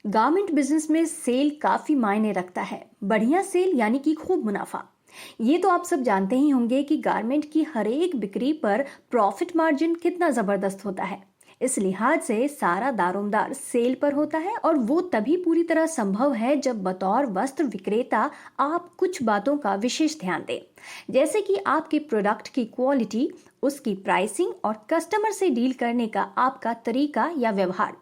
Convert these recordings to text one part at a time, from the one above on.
Garment business में cell काफी मायने रखता है। बढ़िया सेल यानी कि खूब मुनाफा। ये तो आप सब जानते ही होंगे कि गारमेंट की हर एक बिक्री पर प्रॉफिट मार्जिन कितना जबरदस्त होता है। इस लिहाज से सारा दारोमदार सेल पर होता है और वो तभी पूरी तरह संभव है जब बतौर वस्त्र विक्रेता आप कुछ बातों का विशेष ध्यान दें। जैसे कि आपके प्रोडक्ट की क्वालिटी, उसकी प्राइसिंग और कस्टमर से डील करने का आपका तरीका या व्यवहार।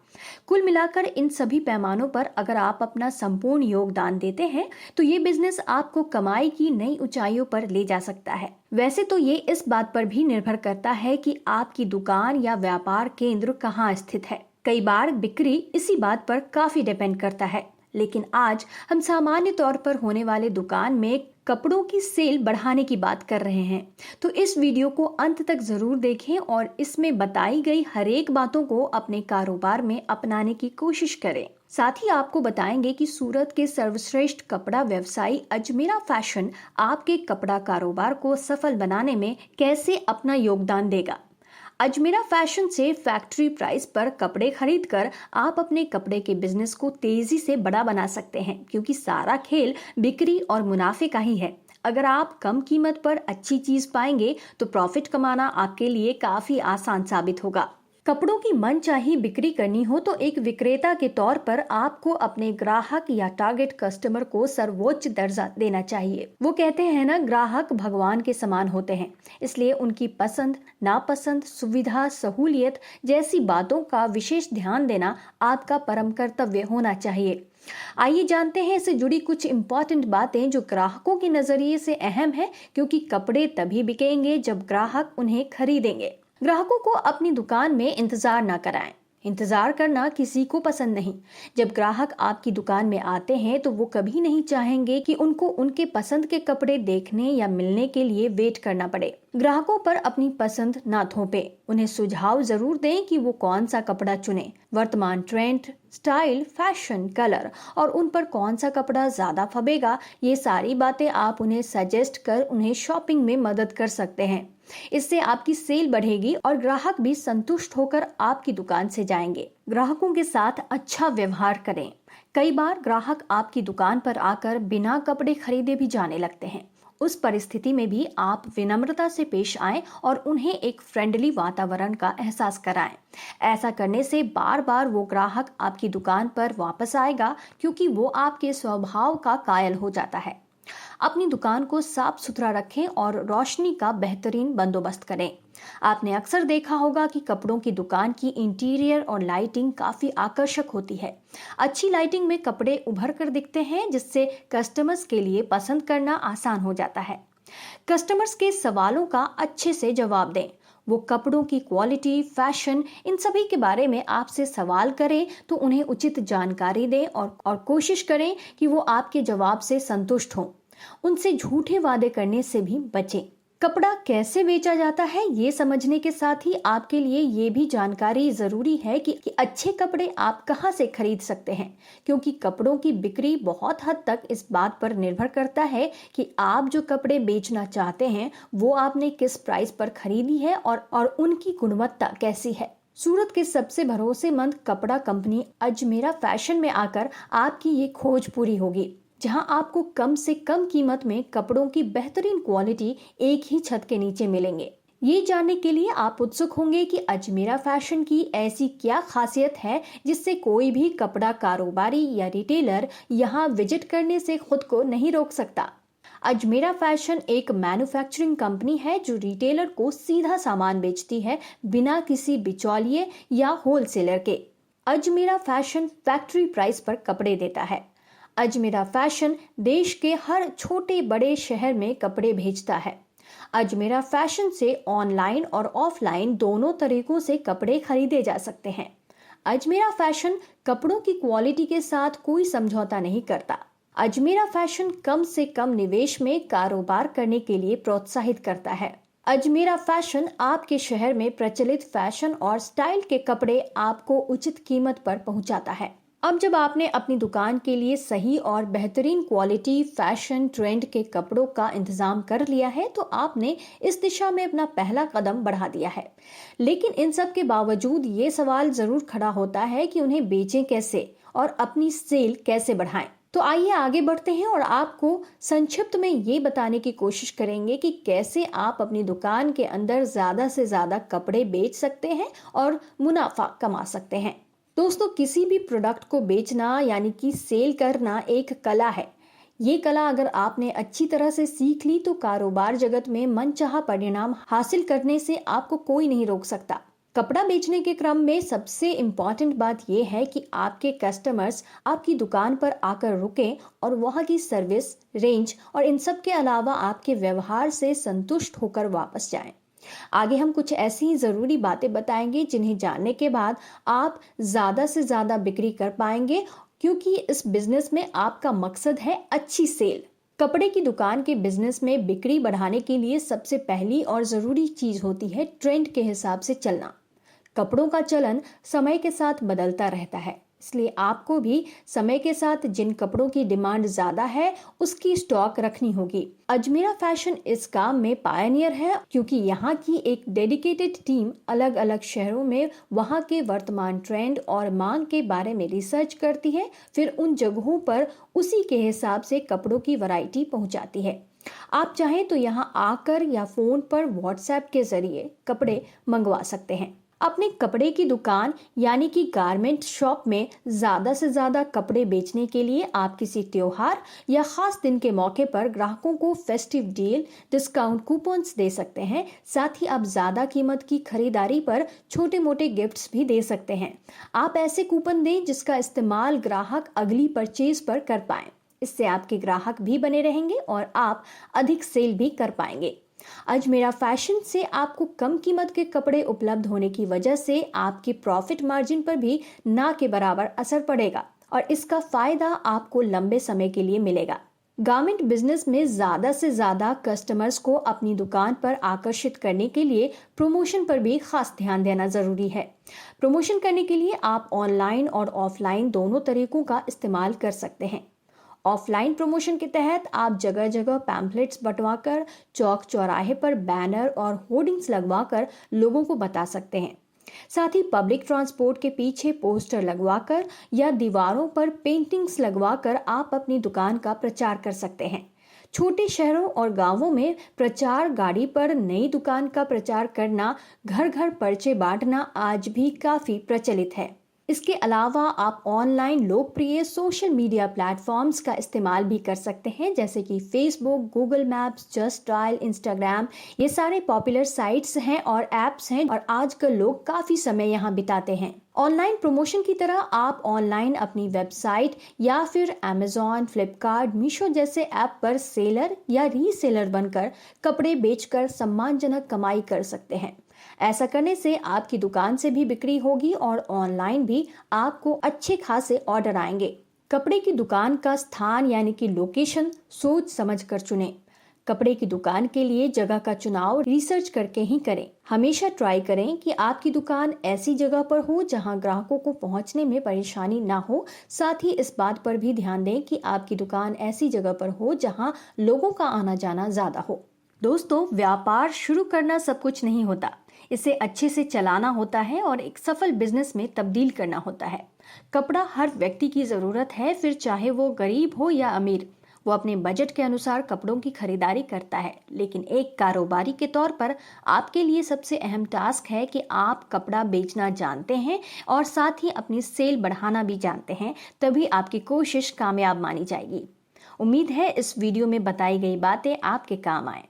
कुल मिलाकर इन सभी पैमानों पर अगर आप अपना संपूर्ण योगदान देते हैं तो ये बिजनेस आपको कमाई की नई ऊंचाइयों पर ले जा सकता है। वैसे तो ये इस बात पर भी निर्भर करता है कि आपकी दुकान या व्यापार केंद्र कहाँ स्थित है। कई बार बिक्री इसी बात पर काफी डिपेंड करता है, लेकिन आज हम सामान्य तौर पर होने वाले दुकान में कपड़ों की सेल बढ़ाने की बात कर रहे हैं। तो इस वीडियो को अंत तक जरूर देखें और इसमें बताई गई हर एक बातों को अपने कारोबार में अपनाने की कोशिश करें। साथ ही आपको बताएंगे कि सूरत के सर्वश्रेष्ठ कपड़ा व्यवसायी अजमेरा फैशन आपके कपड़ा कारोबार को सफल बनाने में कैसे अपना योगदान देगा। अजमेरा फैशन से फैक्ट्री प्राइस पर कपड़े खरीदकर आप अपने कपड़े के बिजनेस को तेजी से बड़ा बना सकते हैं, क्योंकि सारा खेल बिक्री और मुनाफे का ही है। अगर आप कम कीमत पर अच्छी चीज पाएंगे तो प्रॉफिट कमाना आपके लिए काफी आसान साबित होगा। कपड़ों की मनचाही बिक्री करनी हो तो एक विक्रेता के तौर पर आपको अपने ग्राहक या टारगेट कस्टमर को सर्वोच्च दर्जा देना चाहिए। वो कहते हैं ना, ग्राहक भगवान के समान होते हैं, इसलिए उनकी पसंद, नापसंद, सुविधा, सहूलियत जैसी बातों का विशेष ध्यान देना आपका परम कर्तव्य होना चाहिए। आइए जानते हैं इससे जुड़ी कुछ इम्पोर्टेंट बातें जो ग्राहकों के नजरिए से अहम है, क्योंकि कपड़े तभी बिकेंगे जब ग्राहक उन्हें खरीदेंगे। ग्राहकों को अपनी दुकान में इंतजार ना कराएं। इंतजार करना किसी को पसंद नहीं। जब ग्राहक आपकी दुकान में आते हैं तो वो कभी नहीं चाहेंगे कि उनको उनके पसंद के कपड़े देखने या मिलने के लिए वेट करना पड़े। ग्राहकों पर अपनी पसंद ना थोपे, उन्हें सुझाव जरूर दें कि वो कौन सा कपड़ा चुने। वर्तमान ट्रेंड, स्टाइल, फैशन, कलर और उन पर कौन सा कपड़ा ज्यादा फबेगा, ये सारी बातें आप उन्हें सजेस्ट कर उन्हें शॉपिंग में मदद कर सकते हैं। इससे आपकी सेल बढ़ेगी और ग्राहक भी संतुष्ट होकर आपकी दुकान से जाएंगे। ग्राहकों के साथ अच्छा व्यवहार करें। कई बार ग्राहक आपकी दुकान पर आकर बिना कपड़े खरीदे भी जाने लगते हैं। उस परिस्थिति में भी आप विनम्रता से पेश आएं और उन्हें एक फ्रेंडली वातावरण का एहसास कराएं। ऐसा करने से बार बार वो ग्राहक आपकी दुकान पर वापस आएगा, क्योंकि वो आपके स्वभाव का कायल हो जाता है। अपनी दुकान को साफ सुथरा रखें और रोशनी का बेहतरीन बंदोबस्त करें। आपने अक्सर देखा होगा कि कपड़ों की दुकान की इंटीरियर और लाइटिंग काफी आकर्षक होती है। अच्छी लाइटिंग में कपड़े उभर कर दिखते हैं, जिससे कस्टमर्स के लिए पसंद करना आसान हो जाता है। कस्टमर्स के सवालों का अच्छे से जवाब दें। वो कपड़ों की क्वालिटी, फैशन, इन सभी के बारे में आपसे सवाल करें तो उन्हें उचित जानकारी दें और कोशिश करें कि वो आपके जवाब से संतुष्ट हों। उनसे झूठे वादे करने से भी बचें। कपड़ा कैसे बेचा जाता है ये समझने के साथ ही आपके लिए ये भी जानकारी जरूरी है कि अच्छे कपड़े आप कहाँ से खरीद सकते हैं, क्योंकि कपड़ों की बिक्री बहुत हद तक इस बात पर निर्भर करता है कि आप जो कपड़े बेचना चाहते हैं वो आपने किस प्राइस पर खरीदी है और उनकी गुणवत्ता कैसी है। सूरत के सबसे भरोसेमंद कपड़ा कंपनी अजमेरा फैशन में आकर आपकी ये खोज पूरी होगी, जहां आपको कम से कम कीमत में कपड़ों की बेहतरीन क्वालिटी एक ही छत के नीचे मिलेंगे। ये जानने के लिए आप उत्सुक होंगे कि अजमेरा फैशन की ऐसी क्या खासियत है जिससे कोई भी कपड़ा कारोबारी या रिटेलर यहाँ विजिट करने से खुद को नहीं रोक सकता। अजमेरा फैशन एक मैन्युफैक्चरिंग कंपनी है जो रिटेलर को सीधा सामान बेचती है, बिना किसी बिचौलिए या होलसेलर के। अजमेरा फैशन फैक्ट्री प्राइस पर कपड़े देता है। अजमेरा फैशन देश के हर छोटे बड़े शहर में कपड़े भेजता है। अजमेरा फैशन से ऑनलाइन और ऑफलाइन दोनों तरीकों से कपड़े खरीदे जा सकते हैं। अजमेरा फैशन कपड़ों की क्वालिटी के साथ कोई समझौता नहीं करता। अजमेरा फैशन कम से कम निवेश में कारोबार करने के लिए प्रोत्साहित करता है। अजमेरा फैशन आपके शहर में प्रचलित फैशन और स्टाइल के कपड़े आपको उचित कीमत पर पहुंचाता है। अब जब आपने अपनी दुकान के लिए सही और बेहतरीन क्वालिटी, फैशन, ट्रेंड के कपड़ों का इंतजाम कर लिया है तो आपने इस दिशा में अपना पहला कदम बढ़ा दिया है। लेकिन इन सब के बावजूद ये सवाल जरूर खड़ा होता है कि उन्हें बेचें कैसे और अपनी सेल कैसे बढ़ाएं। तो आइए आगे बढ़ते हैं और आपको संक्षिप्त में ये बताने की कोशिश करेंगे कि कैसे आप अपनी दुकान के अंदर ज़्यादा से ज़्यादा कपड़े बेच सकते हैं और मुनाफा कमा सकते हैं। दोस्तों, किसी भी प्रोडक्ट को बेचना यानी कि सेल करना एक कला है। ये कला अगर आपने अच्छी तरह से सीख ली तो कारोबार जगत में मनचाहा परिणाम हासिल करने से आपको कोई नहीं रोक सकता। कपड़ा बेचने के क्रम में सबसे इम्पॉर्टेंट बात यह है कि आपके कस्टमर्स आपकी दुकान पर आकर रुकें और वहां की सर्विस, रेंज और इन सब के अलावा आपके व्यवहार से संतुष्ट होकर वापस जाएं। आगे हम कुछ ऐसी ही जरूरी बातें बताएंगे जिन्हें जानने के बाद आप ज्यादा से ज्यादा बिक्री कर पाएंगे, क्योंकि इस बिजनेस में आपका मकसद है अच्छी सेल। कपड़े की दुकान के बिजनेस में बिक्री बढ़ाने के लिए सबसे पहली और जरूरी चीज होती है ट्रेंड के हिसाब से चलना। कपड़ों का चलन समय के साथ बदलता रहता है, इसलिए आपको भी समय के साथ जिन कपड़ों की डिमांड ज्यादा है उसकी स्टॉक रखनी होगी। अजमेरा फैशन इस काम में पायनियर है, क्योंकि यहाँ की एक डेडिकेटेड टीम अलग अलग शहरों में वहाँ के वर्तमान ट्रेंड और मांग के बारे में रिसर्च करती है, फिर उन जगहों पर उसी के हिसाब से कपड़ों की वैरायटी पहुँचाती है। आप चाहें तो यहाँ आकर या फोन पर व्हाट्सएप के जरिए कपड़े मंगवा सकते हैं। अपने कपड़े की दुकान यानी कि गारमेंट शॉप में ज्यादा से ज्यादा कपड़े बेचने के लिए आप किसी त्योहार या खास दिन के मौके पर ग्राहकों को फेस्टिव डील, डिस्काउंट कूपन्स दे सकते हैं। साथ ही आप ज्यादा कीमत की खरीदारी पर छोटे मोटे गिफ्ट्स भी दे सकते हैं। आप ऐसे कूपन दें जिसका इस्तेमाल ग्राहक अगली परचेज पर कर पाए। इससे आपके ग्राहक भी बने रहेंगे और आप अधिक सेल भी कर पाएंगे। अजमेरा फैशन से आपको कम कीमत के कपड़े उपलब्ध होने की वजह से आपकी प्रॉफिट मार्जिन पर भी ना के बराबर असर पड़ेगा और इसका फायदा आपको लंबे समय के लिए मिलेगा। गारमेंट बिजनेस में ज्यादा से ज्यादा कस्टमर्स को अपनी दुकान पर आकर्षित करने के लिए प्रमोशन पर भी खास ध्यान देना जरूरी है। प्रमोशन करने के लिए आप ऑनलाइन और ऑफलाइन दोनों तरीकों का इस्तेमाल कर सकते हैं। ऑफलाइन प्रमोशन के तहत आप जगह जगह पैम्पलेट्स बंटवाकर, चौक चौराहे पर बैनर और होर्डिंग्स लगवाकर लोगों को बता सकते हैं। साथ ही पब्लिक ट्रांसपोर्ट के पीछे पोस्टर लगवाकर या दीवारों पर पेंटिंग्स लगवाकर आप अपनी दुकान का प्रचार कर सकते हैं। छोटे शहरों और गांवों में प्रचार गाड़ी पर नई दुकान का प्रचार करना, घर घर पर्चे बांटना आज भी काफी प्रचलित है। इसके अलावा आप ऑनलाइन लोकप्रिय सोशल मीडिया प्लेटफॉर्म्स का इस्तेमाल भी कर सकते हैं, जैसे कि Facebook, Google maps, just dial, Instagram. ये सारे पॉपुलर साइट्स हैं और ऐप्स हैं और आजकल लोग काफ़ी समय यहाँ बिताते हैं। ऑनलाइन प्रमोशन की तरह आप ऑनलाइन अपनी वेबसाइट या फिर अमेजॉन, फ्लिपकार्ट, मीशो जैसे ऐप पर सेलर या रीसेलर बनकर कपड़े बेचकर सम्मानजनक कमाई कर सकते हैं। ऐसा करने से आपकी दुकान से भी बिक्री होगी और ऑनलाइन भी आपको अच्छे खासे ऑर्डर आएंगे। कपड़े की दुकान का स्थान यानी कि लोकेशन सोच समझ कर चुनें। कपड़े की दुकान के लिए जगह का चुनाव रिसर्च करके ही करें। हमेशा ट्राई करें कि आपकी दुकान ऐसी जगह पर हो जहां ग्राहकों को पहुंचने में परेशानी ना हो। साथ ही इस बात पर भी ध्यान दें कि आपकी दुकान ऐसी जगह पर हो जहां लोगों का आना जाना ज्यादा हो। दोस्तों, व्यापार शुरू करना सब कुछ नहीं होता, इसे अच्छे से चलाना होता है और एक सफल बिजनेस में तब्दील करना होता है। कपड़ा हर व्यक्ति की जरूरत है, फिर चाहे वो गरीब हो या अमीर। वो अपने बजट के अनुसार कपड़ों की खरीदारी करता है, लेकिन एक कारोबारी के तौर पर आपके लिए सबसे अहम टास्क है कि आप कपड़ा बेचना जानते हैं और साथ ही अपनी सेल बढ़ाना भी जानते हैं, तभी आपकी कोशिश कामयाब मानी जाएगी। उम्मीद है इस वीडियो में बताई गई बातें आपके काम आए।